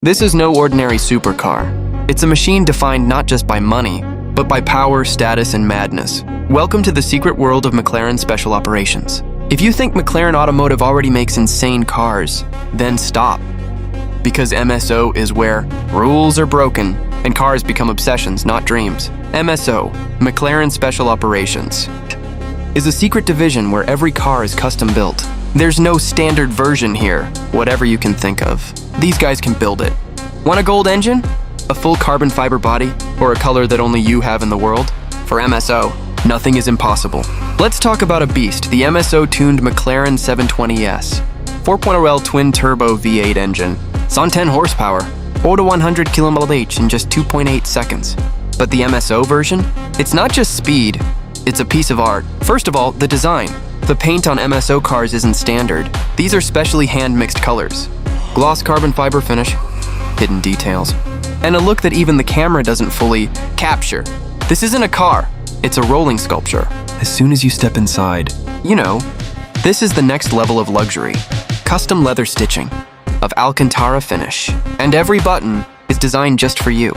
This is no ordinary supercar. It's a machine defined not just by money, but by power, status, and madness. Welcome to the secret world of McLaren Special Operations. If you think McLaren Automotive already makes insane cars, then stop. Because MSO is where rules are broken and cars become obsessions, not dreams. MSO, McLaren Special Operations, is a secret division where every car is custom built. There's no standard version here, whatever you can think of. These guys can build it. Want a gold engine? A full carbon fiber body? Or a color that only you have in the world? For MSO, nothing is impossible. Let's talk about a beast, the MSO-tuned McLaren 720S. 4.0L twin-turbo V8 engine. It's on 10 horsepower, 0 to 100 km/h in just 2.8 seconds. But the MSO version? It's not just speed, it's a piece of art. First of all, the design. The paint on MSO cars isn't standard. These are specially hand-mixed colors. Gloss carbon fiber finish, hidden details, and a look that even the camera doesn't fully capture. This isn't a car, it's a rolling sculpture. As soon as you step inside, you know, this is the next level of luxury. Custom leather stitching, of Alcantara finish, and every button is designed just for you.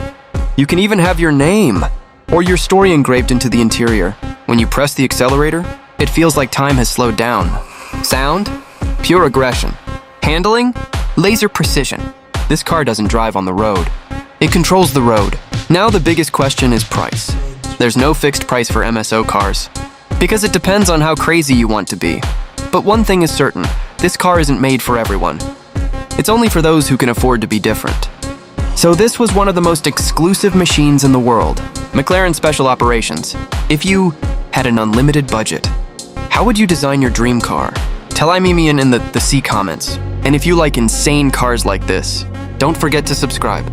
You can even have your name or your story engraved into the interior. When you press the accelerator, it feels like time has slowed down. Sound? Pure aggression. Handling? Laser precision. This car doesn't drive on the road. It controls the road. Now the biggest question is price. There's no fixed price for MSO cars, because it depends on how crazy you want to be. But one thing is certain, this car isn't made for everyone. It's only for those who can afford to be different. So this was one of the most exclusive machines in the world, McLaren Special Operations. If you had an unlimited budget, how would you design your dream car? Tell me in the C comments. And if you like insane cars like this, don't forget to subscribe.